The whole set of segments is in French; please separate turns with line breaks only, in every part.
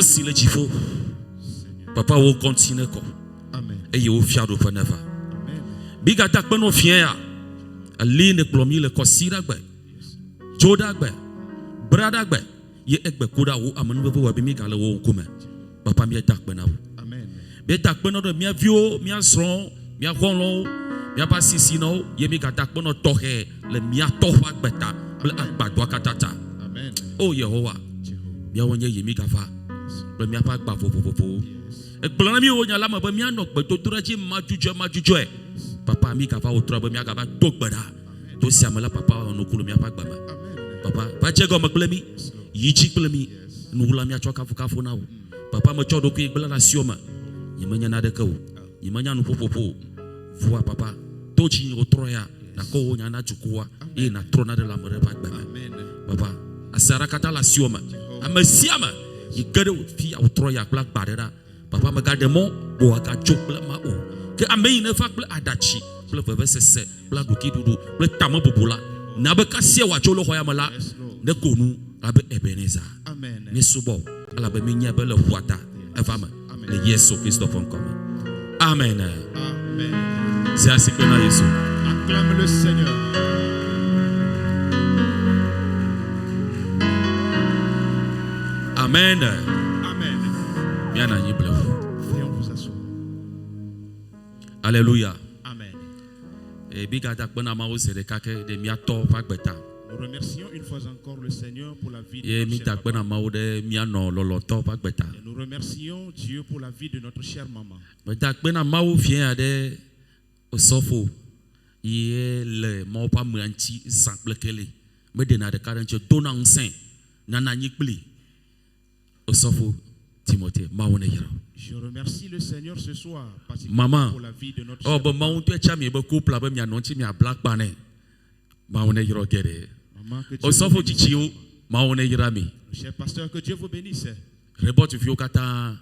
si le jifo. Papa wo continue ko.
Amen.
Et yo fiado paneva.
Amen.
Biga tak peno fien ya. Ali ne plomi le kosira gbe. Joda gbe. Brada gbe. Ye ekbe koda wo amanu bebo wa bi mi gale wo nkume. Papa mi tak pena wo.
Amen.
Be tak peno do mi avio, mi asron, mi akonlo, mi pa sisi no, ye mi tak peno tohe le mi atofa gbeta, ble agbadwa katata.
Amen.
Oh Yehowa. Mi awonye ye mi gafa. Ble mi pa gba fofofofo. E plana mi wo nya la ma be mi anok be to toraji majujo e. Papa mi gafa o tora be mi gafa dogbada. To siamala papa no kulu mi pa gba ma. Papa, pa jego maklemi. Yichi klemi. Nula mi achoka fukafu na wo. Papa me cho do ku igbla na sioma. Yimanya na de ka wo. Yimanya no popopo. Voa papa. Tochi o troya na ko nya na chukua. E na trona de la more pa gba. Papa, asara kata la sioma. Amasiama. Yigere fi o troya kla gbarera. Papa me gade mo bo aka chokla ma o. Ke amei ne fa kla adachi. Kla veve sese, kla duki dudu, kla tamo bobola. Na be kasia wa cholo hoya mala. Ne konu abe Ebenezer.
Amen.
Ne subo ala be minya be le huata. Evama. Le Yesu Christo fon comme. Amen.
Amen.
C'est ainsi que na Yesu.
Acclame le Seigneur.
Amen.
Amen.
Bien na yible.
Veuillons vous asseoir.
Alléluia.
Amen.
Et biga dak bena ma o se de kake de miato fa gbeta.
Nous remercions une fois encore le Seigneur pour la vie de
Ye
notre
mi
cher
dak
papa.
bena ma o de miano loloto fa gbeta.
Et nous remercions Dieu pour la vie de notre chère maman.
Me dak bena ma o fien ade osofo. Ye le ma pa mranti sample kele. Me de na de karanche dona nsen na na nyikpli. Osofo Timothée ma wona yero.
Je remercie le Seigneur ce soir
Maman,
particulièrement pour la vie de notre
oh
chère
ba ma
maman.
on to cha mi be couple ba mi anonchi mi a black bane. Ma wona yero gere.
Maman, que Dieu
Osofo
vous bénisse.
chichio ma wona yera mi.
Cher pasteur, que Dieu vous bénisse.
Rebot fio kata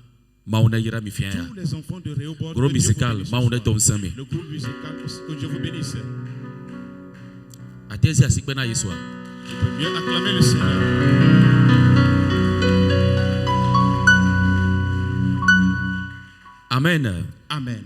ma wona yera mi fien ya.
Tous les enfants de Rehoboth,
Groupe
que Dieu vous
musical
bénisse
ma
ce
wona
soir.
don sami.
Le groupe musical aussi, que Dieu vous bénisse.
Atezi asikpe na Yesu.
Tu peux mieux acclamer le Seigneur.
Amen.
Amen.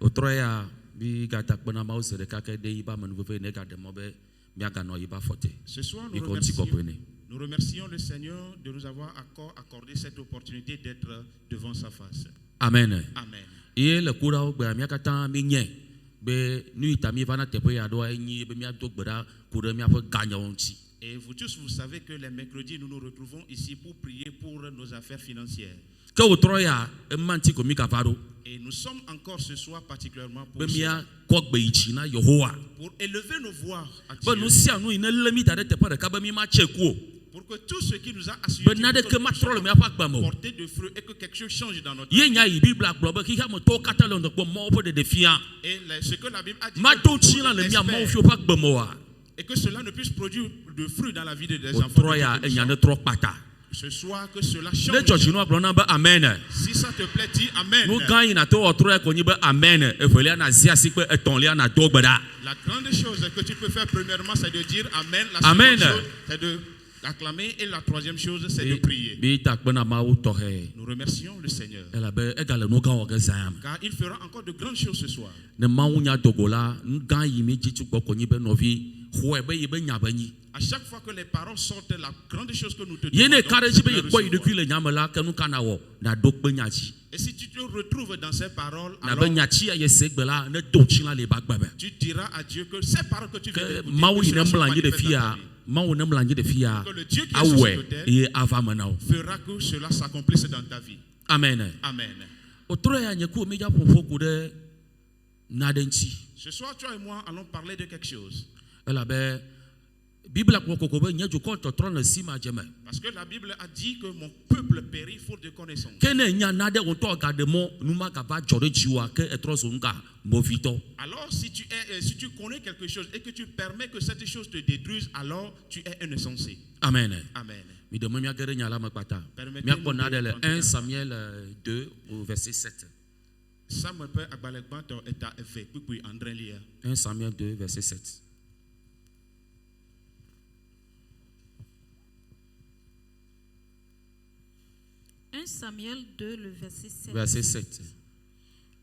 Otroya bi gata kpena ma ose de kake de iba manu vefe ne gade mo be mi aga no iba forte.
Ce soir,
Bi ko ti kopene.
nous remercions le Seigneur de nous avoir accordé cette opportunité d'être devant sa face.
Amen.
Amen.
E le kura o gba mi akata mi nye be nu itami vana tepe ya do enyi be mi ado gbera kura mi afa ganya onti.
Et vous tous, vous savez que les mercredis, nous nous retrouvons ici pour prier pour nos affaires financières.
Ke otroya e manti ko mi ka faro
Et nous sommes encore ce soir particulièrement
be
pour,
mi
ça,
a ko gbe ichi na Yehowa.
pour élever nos voix à
Be
Dieu.
nu si anu ine le mi tare tepe de ka be mi ma cheku.
Pour que tout ce qui nous a assuré
Be na de ke ma trole mi afa gba mo.
porter de fruits et que quelque chose change dans notre
Ye
vie.
nya yi Bible agbo be ki ha mo to kata le ndo mo po de defia.
Et ce que la Bible a dit,
Ma
que
to
tout
chi la le mi a mo
espère,
fi o pa gbe mo wa.
et que cela ne puisse produire de fruits dans la vie des enfants.
Otroya
de
e
Dieu.
nya ne tro pata.
Ce soir, que cela
Le
change.
church no abro na be amen.
Si ça te plaît, dis Amen.
No gan na to otroya ko nyi be amen. E fele na zia si pe eton le na do gbeda.
La grande chose que tu peux faire premièrement, c'est de dire Amen. La
Amen.
seconde chose, c'est d'acclamer. Et la troisième chose, c'est de prier.
Bi ta pe na ma wo to he.
Nous remercions le Seigneur.
E la be e ga le no gan o ga zam.
Car il fera encore de grandes choses ce soir.
Ne ma wo nya dogola, gan yi mi ji tu gbo ko nyi be no vi. Ho e be yi be nya be nyi.
À chaque fois que les paroles sortent, la grande chose que nous te
Ye ne
demandons,
kare ji
c'est
be
de
ye
les
ko yi de
recevoir.
ku le nya me la ke nu kana wo na do pe nya ji.
Et si tu te retrouves dans ces paroles,
Na
alors
be nya chi ye se gbe la ne do chi la le ba gbe be.
tu diras à Dieu que ces paroles que tu viens
Que
d'écouter,
ma wo
que
yi
cela
ne
soit
mlanyi de
manifeste dans ta
fia.
vie.
Ma wo ne mlanyi de fia.
Que le Dieu qui est sur
Awe
cette terre
ye ava manao.
fera que cela s'accomplisse dans ta vie.
Amen.
Amen.
Otroya nye ku me ja fofo ku de na de nti.
Ce soir, toi et moi allons parler de quelque chose.
Ela be Bible ko ko be nye ju ko to tron le sima jeme.
Parce que la Bible a dit que mon peuple périt faute de connaissance.
Kene nya na de on to ga de mo numa ka ba jore jiwa ke etro so nga mo vito.
Alors, si tu connais quelque chose et que tu permets que cette chose te détruise, alors tu es un insensé.
Amen.
Amen.
Mi de mo mi agere nya la makpata.
Permettez-nous
Mi akona de le
de
1 Samuel 2 au verset 7.
Ça me peut agbalekbanto et à effet. Puis André Lia.
1 Samuel 2 verset 7.
1 Samuel 2, le verset 7.
Verset 7.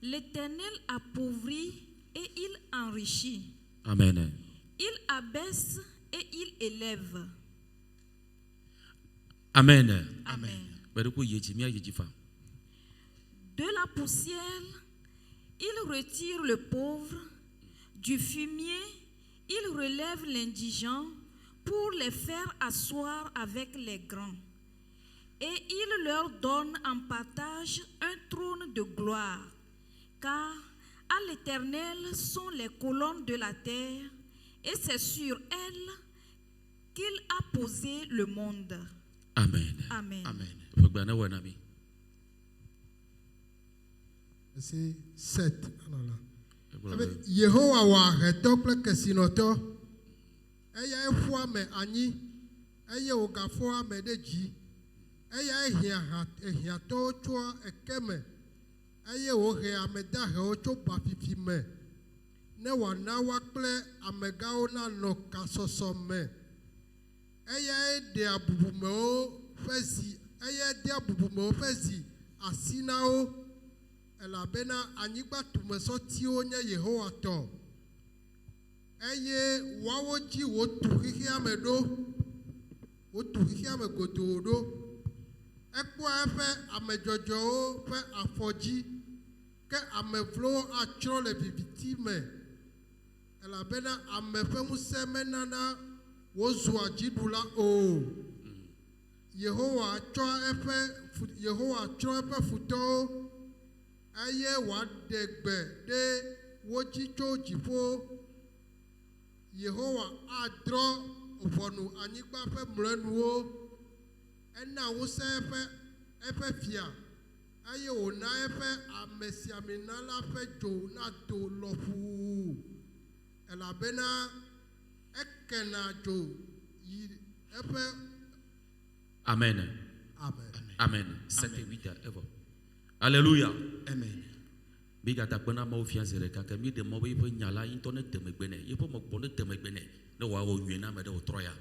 L'Éternel appauvrit et il enrichit.
Amen.
Il abaisse et il élève.
Amen.
Amen. De la poussière, il retire le pauvre. Du fumier, il relève l'indigent pour les faire asseoir avec les grands. Et il leur donne en partage un trône de gloire. Car à l'Éternel sont les colonnes de la terre, et c'est sur elles qu'il a posé le monde.
Amen.
Amen.
Amen.
Verset 7. Yehowa wa heto kple kesinɔtɔ, eya efɔ ame anyi, eye wògafɔ ame ɖe dzi, eya ehiãtɔwo tsoa ekeme, eye wòhe ame dahewo tso bafifi me, ne wòana woakple amegãwo nanɔ kasɔsɔ me, eya ɖea bubumewo ƒe zi, eya dea bubumewo ƒe zi asi na wo. Elabena anyigba tumesɔtiwo nye Yehowa tɔ, eye woawo dzi wotu xixia me ɖo, wotu xixia me godoo ɖo. Ekpɔa eƒe amedzɔdzɔwo ƒe afɔdzi, ke ame vlowo atsrɔ̃ le viviti me, elabena ame ƒe ŋusẽ menana wozua dziɖula o. Yehowa tsrɔ̃ eƒe futɔwo, eye wòaɖe gbe ɖe wo dzi tso dziƒo. Yehowa adrɔ̃ ʋɔnu anyigba ƒe mlɔenuwo. Ena ŋusẽ eƒe fia, eye wòna eƒe amesiamina la ƒe dzo nado lɔƒuu, elabena ekena dzo yi eƒe.
Amen.
Amen.
Amen. 7 et 8 ever. Alléluia.
Amen.
Biga takpena ma ofia zereka ke mi de mo be nyala into ne temegbene ye po mo gbone temegbene ne wa o nwena me de o troya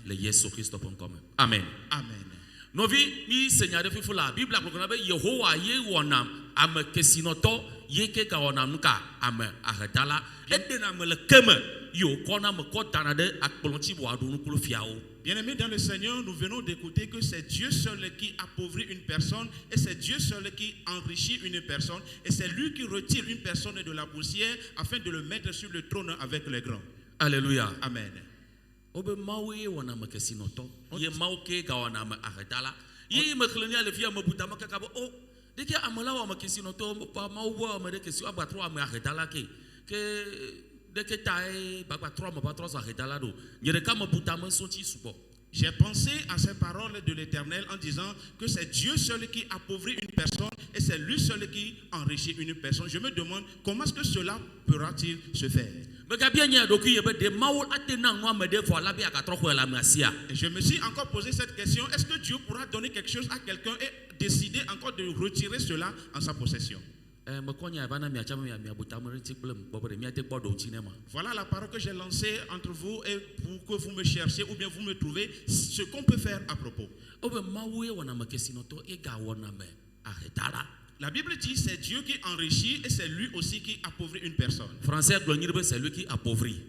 le Yesu Christo pon come. Amen.
Amen.
Novi mi senyade fifula Biblia ko be Yehowa ye wonam ame kesinoto ye ke ka wonam ka ame ahedala ede na me le keme yo kona me ko tanade akplonti bo adu nukulu fiawo.
Bien-aimés dans le Seigneur, nous venons d'écouter que c'est Dieu seul qui appauvrit une personne et c'est Dieu seul qui enrichit une personne et c'est lui qui retire une personne de la poussière afin de le mettre sur le trône avec les grands.
Alléluia.
Amen.
Obe mawe wana me kesinoto ye mauke ka wana me ahedala ye me klenia le fia me buta me ka bo o de ke amala wa me kesinoto pa mawo me de kesio abatro ame ahedala ke j'ai
pensé à ces paroles de l'Éternel en disant que c'est Dieu seul qui appauvrit une personne et c'est lui seul qui enrichit une personne. Je me demande comment est-ce que cela pourra-t-il se faire?
Et
je me suis encore posé cette question, est-ce que Dieu pourra donner quelque chose à quelqu'un et décider encore de retirer cela en sa possession? Voilà la parole que j'ai lancée entre vous et pour que vous me cherchiez ou bien vous me trouvez ce qu'on peut faire à propos. La Bible dit c'est Dieu qui enrichit et c'est lui aussi qui appauvrit une personne.
Français, c'est lui qui appauvrit.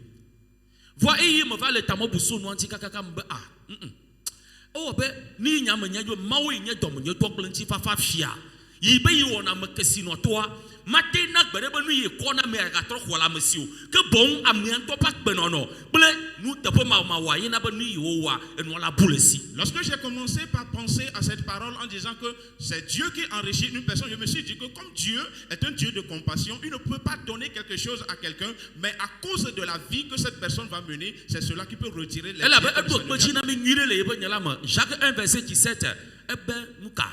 Voyez, me va le tamo busso no anti kaka mbe ah. Oh be ni nya me nya yo mawo nya dom nya to plenty fa fa fia. Yi be yi wona me kesino toa. Mate na gbere be nu yi ko na me ga tro khola mesio. Ke bon amian to pa gbe no no. Ble nu te po ma wa yi na be nu yi wo wa enu la boulesi.
Lorsque j'ai commencé par penser à cette parole en disant que c'est Dieu qui enrichit une personne, je me suis dit que comme Dieu est un Dieu de compassion, il ne peut pas donner quelque chose à quelqu'un, mais à cause de la vie que cette personne va mener, c'est cela qui peut retirer les
Jacques 1 verset 17 ebe nuka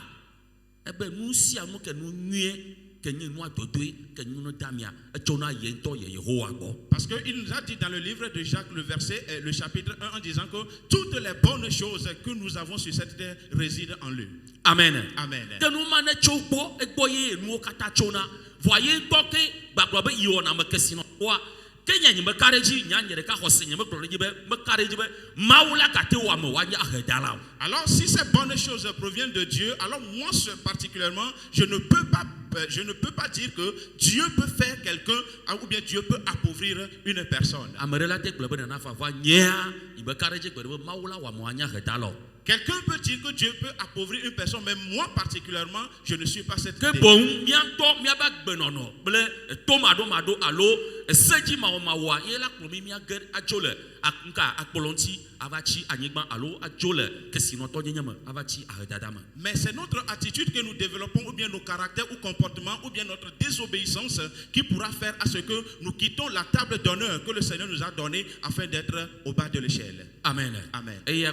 ebe nusi anu ke nu nue ke nyi nu adodoi ke nyi nu damia echona ye nto ye Yehowa go.
Parce que il nous a dit dans le livre de Jacques le chapitre 1 en disant que toutes les bonnes choses que nous avons sur cette terre résident en lui.
Amen.
Amen.
Que nous mane chobo egboye nu kata chona voyez toke bagbo be iona me kesino wa Kenya ni me kareji nya nyere ka hose nye me kro ji be me kareji be maula ka te wa me wa nya hedala.
Alors si ces bonnes choses proviennent de Dieu, alors moi particulièrement, je ne peux pas dire que Dieu peut faire quelqu'un ou bien Dieu peut appauvrir une personne.
Amerela te klo be na fa va nya ibe kareji be maula wa mo nya hedala.
Quelqu'un peut dire que Dieu peut appauvrir une personne, mais moi particulièrement, je ne suis pas cette idée.
Que bon, mianto miaba gbenono, ble tomado mado alo, seji mawa yela klomi miager ajole, akunka akpolonti avachi anyigba alo ajole, que sinon to nyama avachi ahedadama.
Mais c'est notre attitude que nous développons, ou bien nos caractères ou comportements, ou bien notre désobéissance qui pourra faire à ce que nous quittons la table d'honneur que le Seigneur nous a donnée afin d'être au bas de l'échelle.
Amen.
Amen.
Et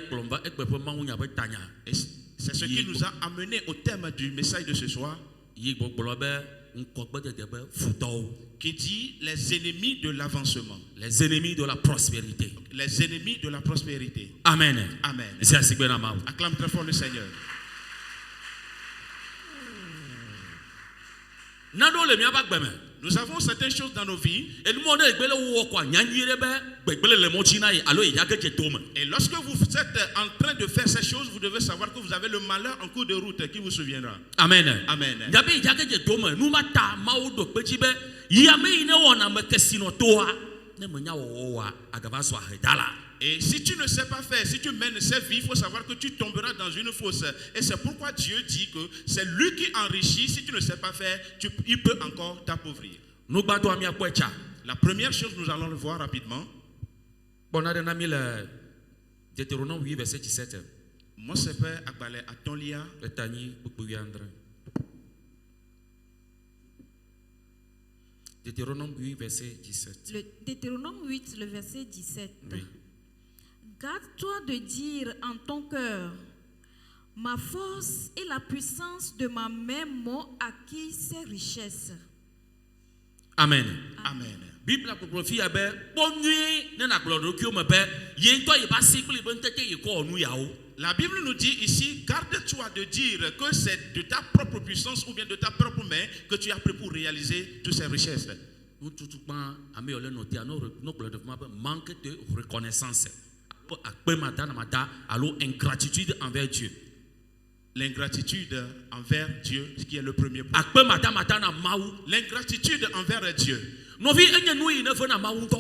c'est ce qui nous a amené au thème du message de ce soir, qui dit les ennemis de l'avancement.
Les ennemis de la prospérité.
Les ennemis de la prospérité.
Amen.
Amen. Acclame très fort le Seigneur. Nous avons certaines choses dans nos vies. Et lorsque vous êtes en train de faire ces choses, vous devez savoir que vous avez le malheur en cours de route qui vous souviendra. Amen. Amen. Et si tu ne sais pas faire, si tu mènes cette vie, il faut savoir que tu tomberas dans une fosse. Et c'est pourquoi Dieu dit que c'est lui qui enrichit. Si tu ne sais pas faire, il peut encore t'appauvrir. La première chose, nous allons le voir rapidement.
Deutéronome 8, verset 17.
Moi, c'est Père Akbalé Atolia.
Deutéronome 8, verset 17.
Le Deutéronome 8, le verset 17.
Oui.
Garde-toi de dire en ton cœur, ma force et la puissance de ma main m'ont acquis ces richesses.
Amen.
Amen.
Bible la prophétie abe bonui na glodo ki o me be yento ye ba sikli ben tete ye ko onu yawo.
La Bible nous dit ici, garde-toi de dire que c'est de ta propre puissance ou bien de ta propre main que tu as pris pour réaliser toutes ces richesses.
Manque de reconnaissance. Ingratitude envers Dieu.
L'ingratitude envers Dieu, ce qui est le premier point. L'ingratitude envers Dieu.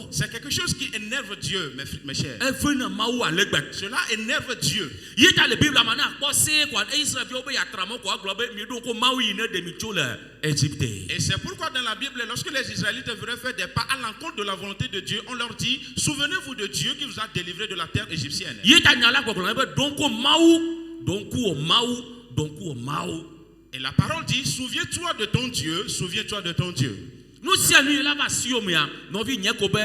C'est quelque chose qui énerve Dieu, mes chers. Cela énerve Dieu. Et c'est pourquoi dans la Bible, lorsque les Israélites veulent faire des pas à l'encontre de la volonté de Dieu, on leur dit, souvenez-vous de Dieu qui vous a délivré de la terre égyptienne. Et la parole dit, souviens-toi de ton Dieu, souviens-toi de ton Dieu.
Nous si nous là va sur moi non vi nyekobe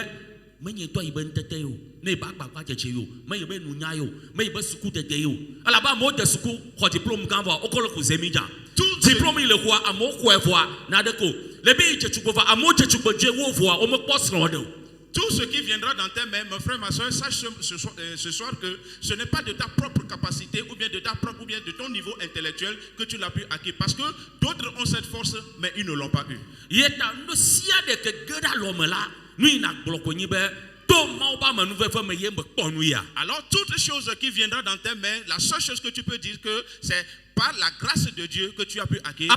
menye to ibe ntete yo na iba gbagba cheche yo menye be nunya yo menye be suku tete yo ala ba mo de suku ko diplôme kan va okolo ko zemija diplôme ile ko amo ko evoa na de ko le bi chechu ko va amo chechu ko je wo voa o mo posro de.
Tout ce qui viendra dans tes mains, mon frère, ma soeur, sache ce soir que ce n'est pas de ta propre capacité ou bien de ta propre ou bien de ton niveau intellectuel que tu l'as pu acquérir. Parce que d'autres ont cette force, mais ils ne l'ont pas eu. Alors, toute chose qui viendra dans tes mains, la seule chose que tu peux dire que c'est par la grâce de Dieu que tu as pu acquérir.